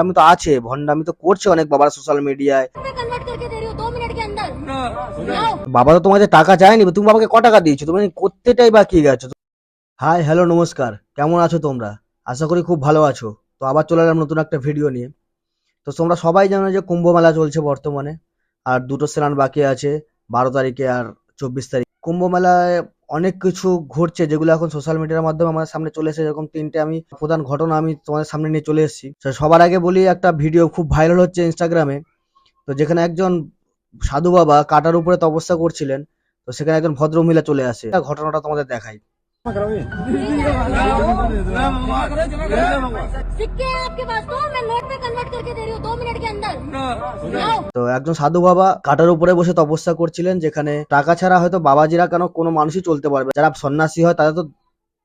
আমি তো আছে ভন্ডামি তো করছে অনেক বাবার সোশ্যাল মিডিয়ায়। বাবা তো তোমাদের টাকা চায়নি, তুমি বাবাকে ক টাকা দিয়েছো, তুমি করতেটাই বা কি গেছো। হাই হ্যালো নমস্কার, কেমন আছো তোমরা? আশা করি খুব ভালো আছো। তো আবার চলে এলাম নতুন একটা ভিডিও নিয়ে। তো তোমরা সবাই জানো যে কুম্ভ মেলা চলছে বর্তমানে, আর দুটো স্নান বাকি আছে, 12 তারিখে আর 24 তারিখ। কুম্ভ মেলায় অনেক কিছু ঘটছে যেগুলো এখন সোশ্যাল মিডিয়ার মাধ্যমে আমাদের সামনে চলে এসেছে। যেরকম তিনটে আমি প্রধান ঘটনা আমি তোমাদের সামনে নিয়ে চলে এসেছি। তো সবার আগে বলি, একটা ভিডিও খুব ভাইরাল হচ্ছে ইনস্টাগ্রামে। তো যেখানে একজন সাধু বাবা কাটার উপরে তপস্যা করছিলেন, তো সেখানে একজন ভদ্র মহিলা চলে আসে। ঘটনাটা তোমাদের দেখাই। তো একজন সাধু বাবা কাটার উপরে বসে তপস্যা করছিলেন, যেখানে টাকা ছাড়া হয়তো বাবাজিরা কেন কোনো মানুষই চলতে পারবে, যারা সন্ন্যাসী হয় তাদের তো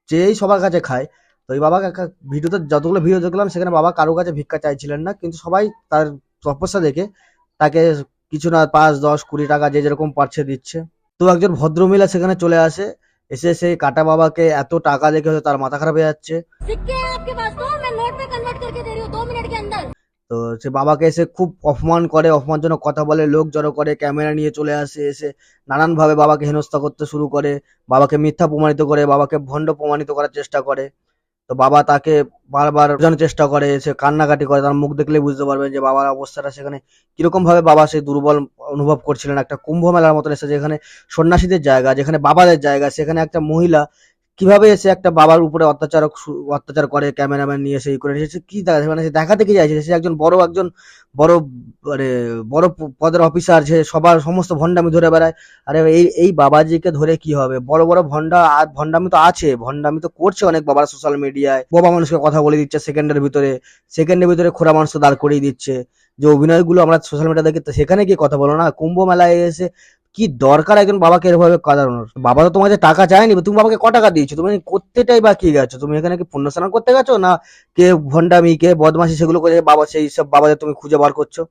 যেই সবার কাছে খায়। তো এই বাবা ভিডিওতে যতগুলো ভিডিও দেখলাম সেখানে বাবা কারো কাছে ভিক্ষা চাইছিলেন না, কিন্তু সবাই তার তপস্যা দেখে তাকে কিছু না 5, 10, 20 টাকা যে যেরকম পারছে দিচ্ছে। তো একজন ভদ্রমহিলা সেখানে চলে আসে, এসে সেই কাটা বাবাকে এত টাকা দেখে হয়তো তার মাথা খারাপ হয়ে যাচ্ছে। তো সে বাবাকে এসে খুব অপমান করে, অপমানজনক কথা বলে, লোক জড়ো করে, ক্যামেরা নিয়ে চলে আসে, এসে নানান ভাবে বাবাকে হেনস্থা করতে শুরু করে, বাবাকে মিথ্যা প্রমাণিত করে, বাবাকে ভণ্ড প্রমাণিত করার চেষ্টা করে। তো বাবা তাকে বারবার বোঝানোর চেষ্টা করে, সে কান্নাকাটি করে, তার মুখ দেখলেই বুঝতে পারবেন যে বাবার অবস্থাটা সেখানে কিরকম ভাবে বাবা সেই দুর্বল অনুভব করছিলেন। একটা কুম্ভ মেলার মতন এসে, যেখানে সন্ন্যাসীদের জায়গা, যেখানে বাবাদের জায়গা, সেখানে একটা মহিলা কিভাবে এসে একটা বাবার উপরে অত্যাচার করে, ক্যামেরাম্যান নিয়ে সেই করে এসেছে কি মানে সে দেখাতে কি চাইছে, সে একজন বড় মানে বড় পদের অফিসার, যে সবার সমস্ত ভণ্ডামি ধরে বেড়ায়। আরে এই বাবাজিকে ধরে কি হবে, বড় বড় ভণ্ডামি তো আছে, ভণ্ডামি তো করছে অনেক বাবার সোশ্যাল মিডিয়ায়। বাবা মানুষকে কথা বলে দিচ্ছে সেকেন্ডের ভিতরে খোড়া মানুষ দাঁড় করিয়ে দিচ্ছে। যে অভিনয়গুলো আমরা সোশ্যাল মিডিয়া দেখি, সেখানে গিয়ে কথা বলো না, কুম্ভ মেলায় এসে কি দরকার একজন বাবাকে এভাবে কাঁদানোর? বাবা তো তোমাদের টাকা চায়নি, তুমি বাবাকে ক টাকা দিয়েছো, তুমি করতেটাই বা কি গেছো, তুমি এখানে কি পুণ্য স্নান করতে গেছো, না কে ভণ্ডামি কে বদমাশি সেগুলো করে বাবা সেই সব বাবাদের তুমি খুঁজে বার করছো?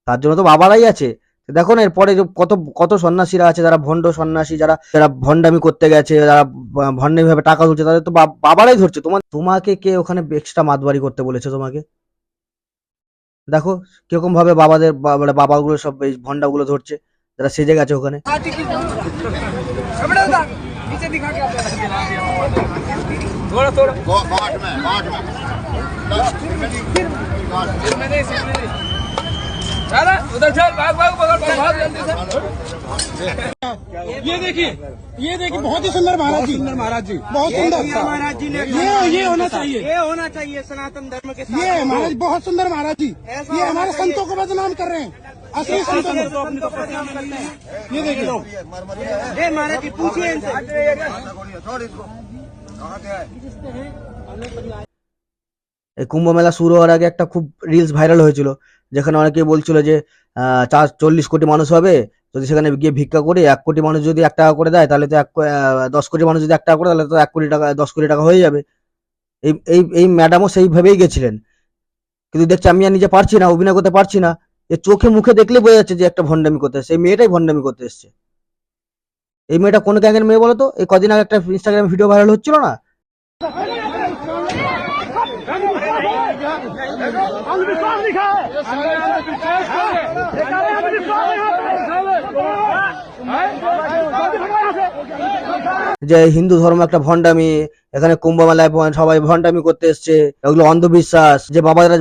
তার জন্য তো বাবারাই আছে। দেখো না এরপরে যে কত কত সন্ন্যাসীরা আছে, যারা ভণ্ড সন্ন্যাসী, যারা যারা ভণ্ডামি করতে গেছে, যারা ভণ্ডামি ভাবে টাকা তুলছে, তাদের তো বাবারাই ধরছে। তোমাকে কে ওখানে এক্সট্রা মাতবাড়ি করতে বলেছে তোমাকে? দেখো কিরকম ভাবে বাবাগুলো সব এই ভণ্ডাগুলো ধরছে, যারা সেজে গেছে ওখানে। थोड़ा थोड़ा चल उधर चल भाग भाग भाग भाग जल्दी से। ये देखिए बहुत ही सुंदर महाराज जी, बहुत सुंदर महाराज जी ने ये होना चाहिए, ये होना चाहिए सनातन धर्म के साथ। ये महाराज बहुत सुंदर महाराज जी, ये हमारे संतों को बदनाम कर रहे हैं, असली संतों को बदनाम करते हैं। ये देखिए लोग, ये महाराज जी पूछिए इनसे। এই কুম্ভ মেলা শুরু হওয়ার আগে একটা খুব রিলস ভাইরাল হয়েছিল, যেখানে অনেকেই বলছিল যে 40 কোটি মানুষ হবে, যদি সেখানে গিয়ে ভিক্ষা করে 1 কোটি মানুষ যদি 1 টাকা করে দেয়, তাহলে তো 10 কোটি মানুষ যদি 1 টাকা করে, তাহলে তো 1 কোটি টাকা 10 কোটি টাকা হয়ে যাবে। এই এই এই ম্যাডামও সেইভাবেই গেছিলেন, কিন্তু দেখছি আমি আর নিজে পারছি না, অভিনয় করতে পারছি না। এ চোখে মুখে দেখলে বোঝা যাচ্ছে যে একটা ভণ্ডামি করতে এসছে, এই মেয়েটাই ভণ্ডামি করতে এসছে। এই মেয়েটা কোন গ্যাংয়ের মেয়ে বলো তো? এই কদিন আগে একটা ইনস্টাগ্রাম ভিডিও ভাইরাল হচ্ছিল না, যে হিন্দু ধর্ম একটা ভণ্ডামি, এখানে কুম্ভ মেলায় সবাই ভণ্ডামি করতে এসছে, এগুলো অন্ধবিশ্বাস, যে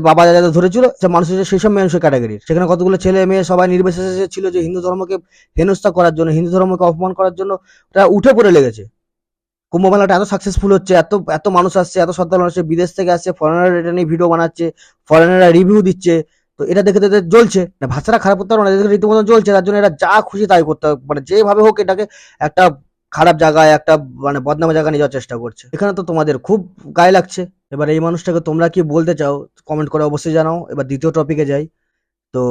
বাবা যাদের ধরেছিল সে মানুষের সেই সব মানুষের ক্যাটাগরির, সেখানে কতগুলো ছেলে মেয়ে সবাই নির্বিশেষে ছিল যে হিন্দু ধর্মকে হেনস্থা করার জন্য, হিন্দু ধর্মকে অপমান করার জন্য ওটা উঠে পড়ে লেগেছে। কুম্ভ মেলাটা এত সাকসেসফুল হচ্ছে, এত এত মানুষ আসছে, এত শ্রদ্ধালু আসছে, বিদেশ থেকে আসছে, ফরেনার এটা নিয়ে ভিডিও বানাচ্ছে, ফরেনাররা রিভিউ দিচ্ছে। তো এটা দেখে তাদের জ্বলছে, ভাষাটা খারাপ করতে পারবো না, এদের রীতিমতো জ্বলছে। তার জন্য এরা যা খুশি তাই করতে হবে, মানে যেভাবে হোক এটাকে একটা খারাপ জায়গায়, একটা মানে বদনামের জায়গায় নিয়ে যাওয়ার চেষ্টা করছে। এখানে তো তোমাদের খুব গায়ে লাগছে। এবার এই মানুষটাকে তোমরা কি বলতে চাও কমেন্ট করে অবশ্যই জানাও। এবার দ্বিতীয় টপিকে যাই। তো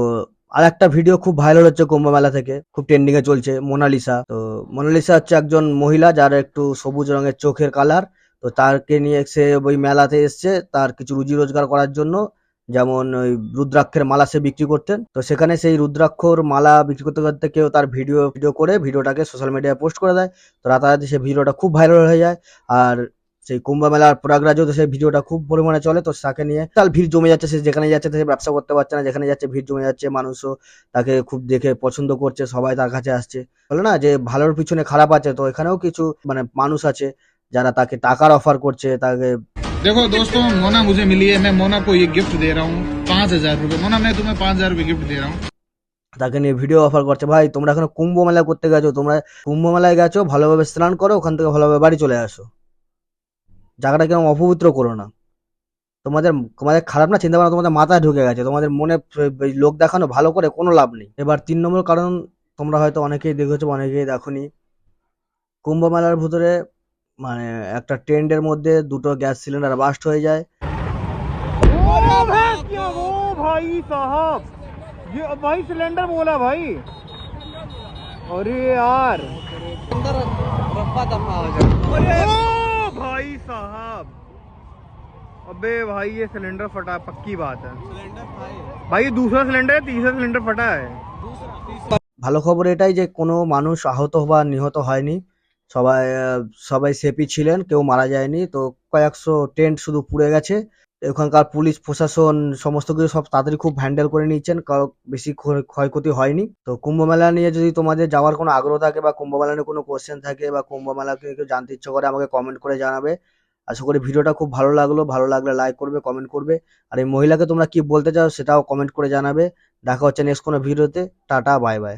আর একটা ভিডিও খুব ভাইরাল হচ্ছে কুম্ভ মেলা থেকে, খুব ট্রেন্ডিং এ চলছে, মোনালিসা। তো মোনালিসা হচ্ছে একজন মহিলা যার একটু সবুজ রঙের চোখের কালার। তো তাকে নিয়ে সে ওই মেলাতে এসছে তার কিছু রুজি রোজগার করার জন্য, যেমন ওই রুদ্রাক্ষের মালা সে বিক্রি করতেন। তো সেখানে সেই রুদ্রাক্ষর মালা বিক্রি করতে করতে কেউ তার ভিডিও করে ভিডিওটাকে সোশ্যাল মিডিয়ায় পোস্ট করে দেয়। তো রাতারাতি সে ভিডিওটা খুব ভাইরাল হয়ে যায়। আর সেই কুম্ভ মেলার প্রয়াগরাজেও তো সেই ভিডিওটা খুব পরিমাণে চলে, তো তাকে নিয়ে তার ভিড় জমে যাচ্ছে, সে যেখানে যাচ্ছে সে ব্যবসা করতে পারছে না, যেখানে যাচ্ছে ভিড় জমে যাচ্ছে, মানুষও তাকে খুব দেখে পছন্দ করছে, সবাই তার কাছে আসছে। বলে না যে ভালোর পিছনে খারাপ আছে, তো এখানেও কিছু মানে মানুষ আছে যারা তাকে টাকার অফার করছে, তাকে देखो दोस्तों, मोना मुझे मिली है। मैं मोना को ये गिफ्ट दे रहा हूँ 5,000 रुपए। मोना, मैं तुम्हें 5,000 रुपए गिफ्ट दे रहा हूँ। তাকে নিয়ে ভিডিও অফার করছে। ভাই তোমরা এখন কুম্ভ মেলা করতে গেছো, তোমরা কুম্ভ মেলায় গেছো, ভালোভাবে স্নান করো, ওখান থেকে ভালোভাবে বাড়ি চলে আসো, জায়গাটা কেমন অপবিত্র করো না। তোমাদের তোমাদের খারাপ না চিন্তা ভাবনা তোমাদের মাথায় ঢুকে গেছে, তোমাদের মনে লোক দেখানো ভালো করে কোনো লাভ নেই। এবার 3 নম্বর কারণ, তোমরা হয়তো অনেকেই দেখেছো অনেকেই দেখোনি, কুম্ভ মেলার ভিতরে মানে একটা টেন্টের মধ্যে 2টো গ্যাস সিলিন্ডার বাস্ট হয়ে যায়। ओ भाई साहब, ये भाई सिलेंडर बोला भाई। अरे यार अंदर रफ्फा दफा हो जाए। ओ भाई साहब, अबे भाई ये सिलेंडर फटा, पक्की बात है। भाई ये दूसरा सिलेंडर है, तीसरा सिलेंडर फटा है। ভালো খবর এটাই যে কোনো মানুষ আহত বা নিহত হয়নি, সবাই সবাই সেফই ছিলেন, কেউ মারা যায়নি। তো কয়েকশো টেন্ট শুধু পুড়ে গেছে। ওখানকার পুলিশ প্রশাসন সমস্ত কিছু সব তাড়াতাড়ি খুব হ্যান্ডেল করে নিচ্ছেন, কারো বেশি ক্ষয়ক্ষতি হয়নি। তো কুম্ভ মেলা নিয়ে যদি তোমাদের যাওয়ার কোনো আগ্রহ থাকে বা কুম্ভ মেলা নিয়ে কোনো কোশ্চেন থাকে বা কুম্ভ মেলাকে কেউ জানতে ইচ্ছে করে, আমাকে কমেন্ট করে জানাবে। আশা করি ভিডিওটা খুব ভালো লাগলো, ভালো লাগলে লাইক করবে, কমেন্ট করবে, আর এই মহিলাকে তোমরা কি বলতে চাও সেটাও কমেন্ট করে জানাবে। দেখা হচ্ছে নেক্সট কোনো ভিডিওতে। Tata, bye bye.